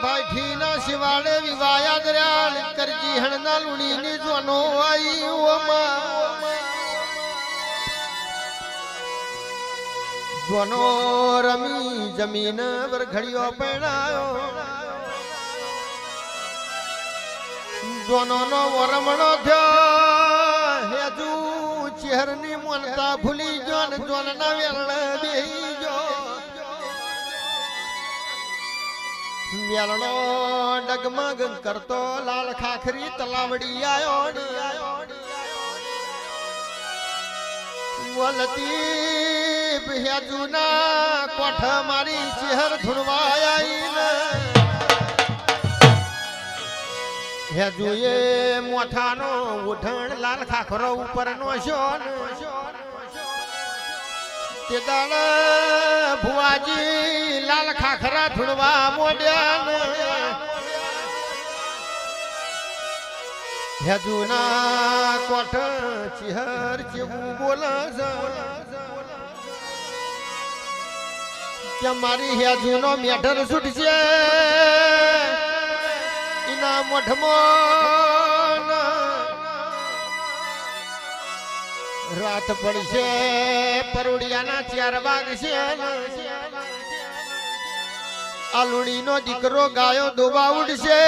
ભાઈઠી ના શિવાડે વિવાયા દર્યાલ કરજી હણના લુણી ની જોનો આઈ જોનો રમી જમીન વરઘડિયો પહેણાયો જોનો નો વરમણો થયો હેજુ ચહેર ની મનતા ભૂલી જોન જોન ના વેલણ બેહી જો વેલણો ડગમગ કરતો લાલ ખાખરી તલાવડી આયો વલતી હેજુના કોઠ મારી ચહેર ધૂણવાઈ હેજુએ મોઠાનો ઉઠણ લાલ ખાખરો ઉપર નો શોન તે દાળ ભુવાજી લાલ ખાખરા ધૂણવા મોડ્યા હેજુના કોઠ ચિહર જેવું બોલે કે મારી હેજુનો મેઠર છૂટશે ના મોઢમાં રાત પડશે પરોડિયાના 4 વાગશે આલુણી નો દીકરો ગાયો દોવા ઉડશે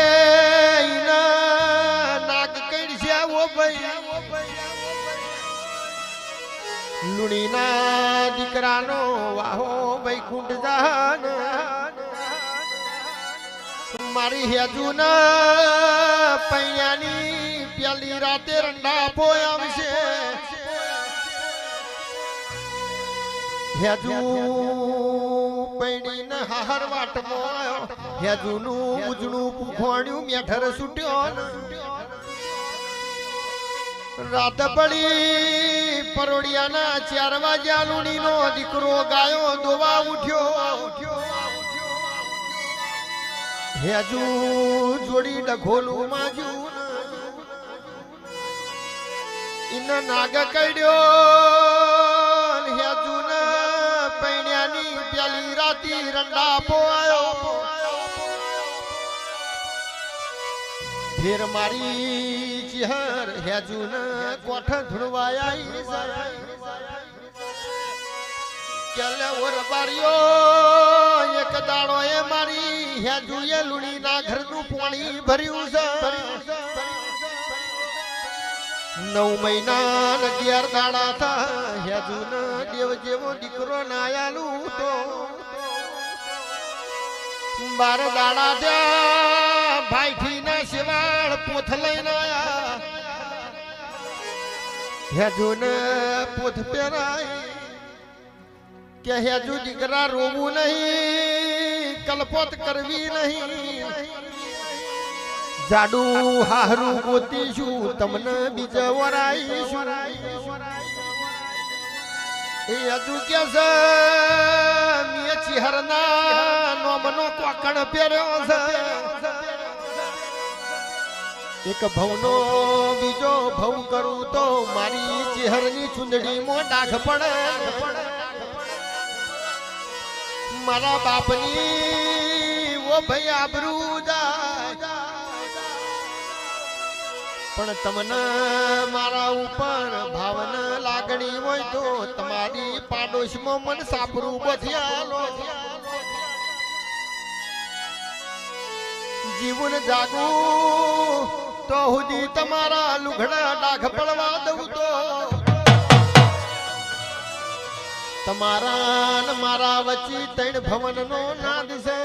નાક કડશે ઓ ભાઈ લુણીના દીકરાનો વાહો વૈકુંઠ જહાન મારી હેજુના પૈયાની પેલી રાતે રંડા પોયામ છે હેજુ પૈણીને હાહર વાટમાં આવ્યો હેજુનું ઉજળું પૂખોણ્યું મેઠર છૂટ્યો રાત પડી પરોડિયાના 4 વાગ્યા લુણીનો દીકરો ગાયો દોવા ઉઠ્યો હેજુ જોડી ડખોલું માજું ઇન નાગ કડ્યો હેજુ ને પૈણ્યાની પેલી રાતી રંડા પોયો ફેર મારી ચહેર હેજુ ને કોઠ ધૂણવાયા કેલે ઓર બારિયો એક દાડો એ મારી હેજુએ લુણી ના ઘરનું પાણી ભર્યું છે 9 મહિના 11 દાડા થા હેજુ ને દેવ જેવો દીકરો નાયાલું તો 12 દાડા થયા ભાઈઠી ના શિવાળ પોથ લઈને આયા હેજુ ને પોથ પહેરાય કે હેજુ દીકરા રોવું નહીં કલપોત કરવી નહીં જાડુ હારું ગોતીશું તમને બીજા વરાઈશું એ હેજુ કે છે મે ચિહરના નોમનો કોકણ પહેર્યો છે એક ભવનો બીજો ભવ કરું તો મારી ચિહરની ચુંદડીમાં ડાઘ પડે મારા બાપની ઓ ભાઈ આબરૂ જાય પણ તમને મારા ઉપર ભાવન લાગણી હોય તો તમારી પાડોશમાં મન સાપરું બધિયાલો જીવન જાગું તો હુદી તમારા લુગડા ડાઘ પડવા દઉં તો તમારા ને મારા વચ્ચે 3 ભવનનો નાદ છે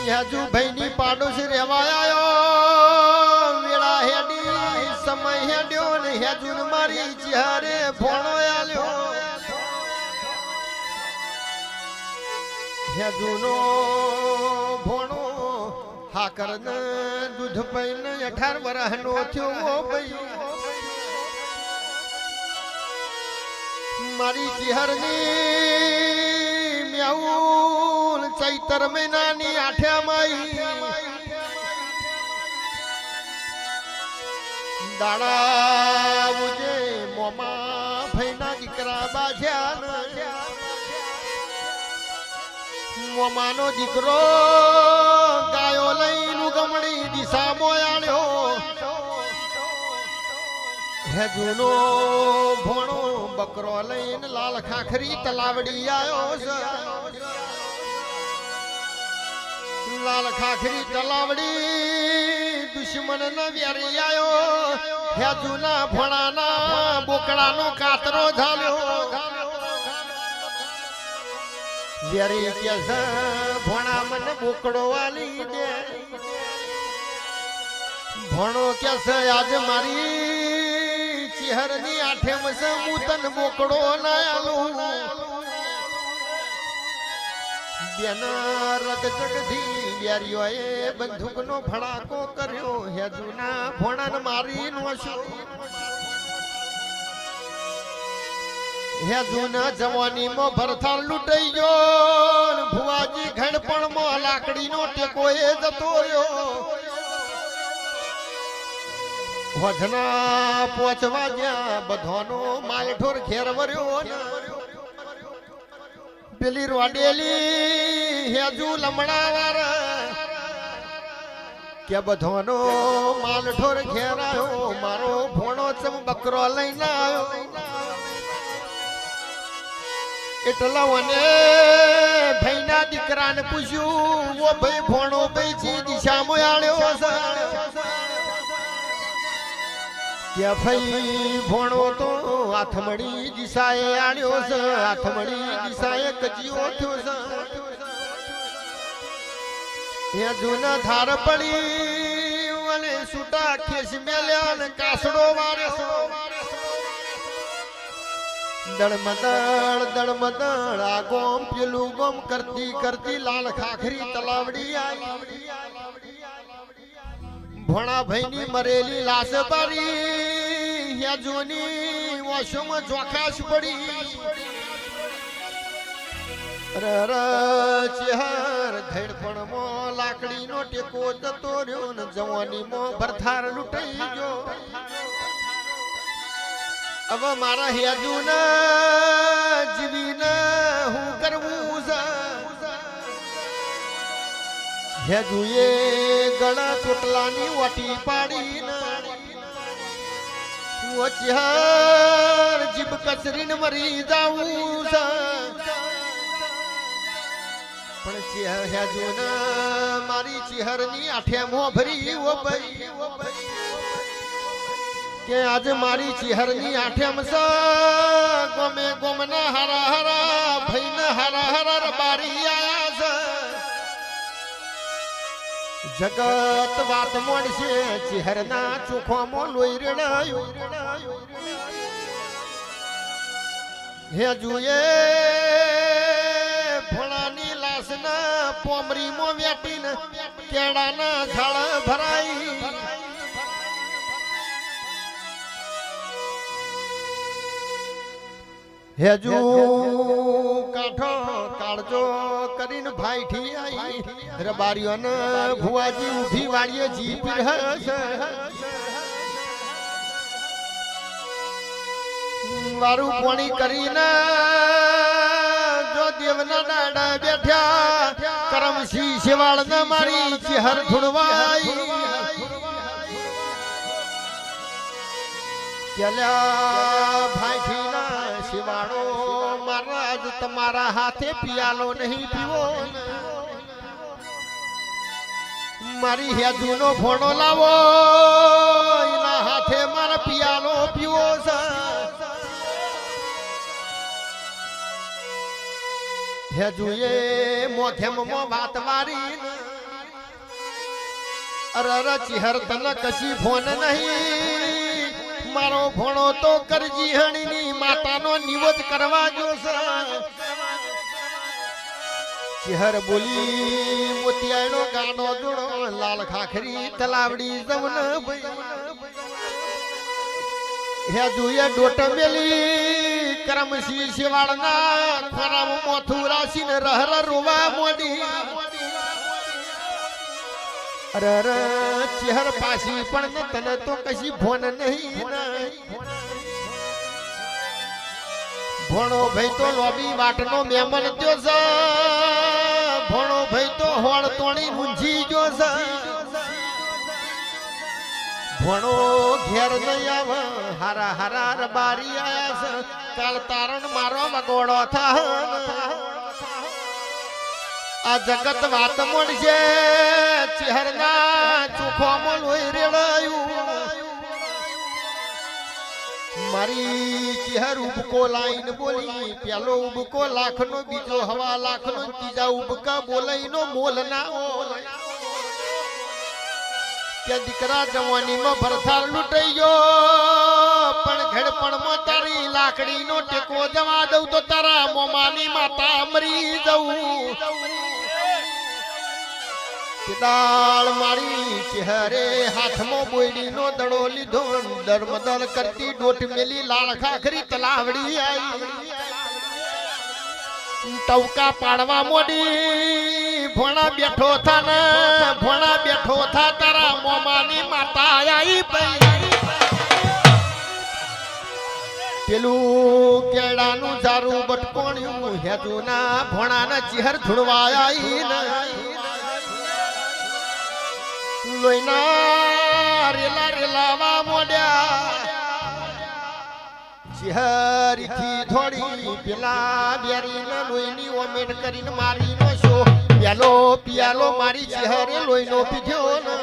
હેજુ ભાઈની પાડોશ રેવા આયો વેળા હેડી સમય હેડ્યો ને હેજુ ને મારી ચહેરે ભોણો આલ્યો હેજુ નો ભોણો હાકર ને દૂધ પૈને 18 વર્ષનો થયો ભાઈ મારી ચિહરની મ્યાઉન ચૈતર મહિનાની 8 માઈ દાડા ઉજે મોમા ભઈના દીકરા બાજ્યા મોમાનો દીકરો ગાયો લઈને ગમડી દિશામાં આળ્યો હે જૂનો ભોણો બકરો લઈને લાલ ખાખરી તલાવડી આવ્યો છે લાલ ખાખરી તલાવડી દુશ્મન ન વેરી આવ્યો હે જૂના ભોણાના બોકડાનો કાતરો ઝાલ્યો વેરી કે છે ભોણા મને બોકડો વાલી દે ભોણો કે છે આજે મારી ચિહરની આઠેમ છે હું તને બોકડો ના આલું બેન રગજગથી વેરીઓએ બંદૂકનો ફડાકો કર્યો હે જૂના ભોણાને મારી નો હે જૂના જવાનીમાં ભરથાર લૂંટાઈ ગયો ભુવાજી ઘડપણમાં લાકડીનો ટેકો એ જતો રહ્યો હોજના પહોંચવા જ્યાં બધાનો માલઠોર ઘેર વર્યો પેલી રોડેલી હેજુ લમણાવાર કે બધાનો માલઠોર ઘેર આવ્યો મારો ભોણો ચમ બકરો લઈને આવ્યો એટલા મને ભાઈના દીકરાને પૂછ્યું ઓ ભાઈ ભોણો ભાઈ જી દિશામાં આળ્યો છે કે ભાઈ ભોણો તો હાથમડી દિશાએ આળ્યો છે હાથમડી દિશાએ કજીઓ થયો છે એ જૂના ધાર પડી અને છૂટા ખેસ મેલ્યા ને કાસડો વારે દળમદળ આ ગોમ પેલું ગોમ કરતી કરતી લાલ ખાખરી તલાવડી આવી ભોણા ભાઈની મરેલી લાશ બારી યા જોની વોશોમાં ચોખાશ પડી રર ચહેર ઘડપણમાં લાકડીનો ટેકો જતો રહ્યો ને જવાનીમાં ભરથાર લૂંટાઈ ગયો હવે મારા હેજુના જીવીને હું કરવું છે હેજુએ ગળા ચોટલાની વાટી પાડીને ચહેર જીભ કચરીને મરી જાવું છે પણ હેજુના મારી ચહેરની આઠે મોં ભરી ઓ ભાઈ કે આજે મારી ચિહરની આઠેમ છે ગોમે ગોમના હરા હરા ભાઈના હરા હરા રબારી આયા છે જગત વાત મોડશે ચિહરના ચોખોમાં લોહી રેડાયું હે જુએ ભોળાની લાશના પોમરીમાં વેટીને કેળાના ઝાડ ભરાઈ હેજુ કાઠો કાળજો કરીને ભાઈ ઠી આઈ રબારીઓને ભુવાજી ઊભી વાળીએ જીપી હશે વારું પોણી કરીને જો દેવના દાડા બેઠ્યા કરમસી શિવાળને મારી ચહેર ધૂળવાઈ કેલ્યા ભાઈ ઠીના શિવાળો મહારાજ તમારા હાથે પિયાલો નહીં પીવો મારી હેજુનો ફોડો લાવો એના હાથે મારા પિયાલો પીવો છે હેજુએ મોખેમમાં વાત વારી અરર ચિહર તને કશી ફોન નહીં મારો ભણો તો કરજી હણીની માતાનો નિવત કરવા જોશે ચહેર બોલી મોતિયાનો ગાનો જોડો લાલ ખાખરી તલાવડી જવન હે જુએ ડોટ મેલી કરમસી શિવાળના ખરામ મોથું રાશીને રહર રોવા મોડી અરર ચહેર પાછી પણ તને તો કશી ભોન નહીં ભણો ભાઈ તો લોબી વાટનો મેમન ત્યો છે ભણો ભાઈ તો હોળ તોણી ઊંઝી ગયો છે ભણો ઘેર નહીં આવે હારા હારા રબારી આયા છે કાલ તારણ મારો મગોડો થા આ જગત વાત મળશે ચહેરના ચોખોમાં લોહી રેડાયું મારી ચહેર ઉબકો લાઈન બોલી પેલો ઉબકો લાખનો બીજો હવા લાખનો ત્રીજા ઉબકા બોલાઈનો મોલ ના ઓલ કે દીકરા જવાનીમાં ભરથાર લૂંટાઈ ગયો પણ ઘડપણમાં તારી લાકડીનો ટેકો જવા દઉં તો તારા મોમાની માતા મરી જવું દાળ મારી ચહેરે હાથમાં બોયડીનો દડો લીધો દરમદર કરતી ડોટ મેલી લાળ ખાખરી તલાવડી આવી ટવકા પાડવા મોડી ભોણા બેઠો થા ને ભોણા બેઠો થા તારા મોમાની માતા આવી પેલું કેળાનું જારું બટકોણ્યું હેતુના ભોણાના ચહેર ધૂળવાયા લોહીના રેલા રેલાવા મોડ્યા ચહેરીથી થોડી પેલા બેરીના લોહીની ઓમેટ કરીને મારીનો શો પ્યાલો પિયાલો મારી ચહેરે લોહીનો પીધ્યો ને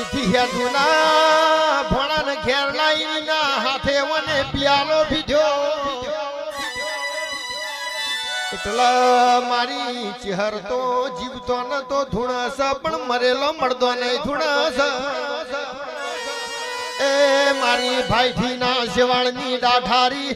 ઇથી હેતુના ભોણાને ઘેર લાઈના હાથે મને પિયાલો પીધ્યો એટલા મારી ચહેર તો જીવતો ન તો ધૂણસ પણ મરેલો મળતો નહીં ધૂણસ એ મારી ભાઈથી ના શેવાળની દાઢારી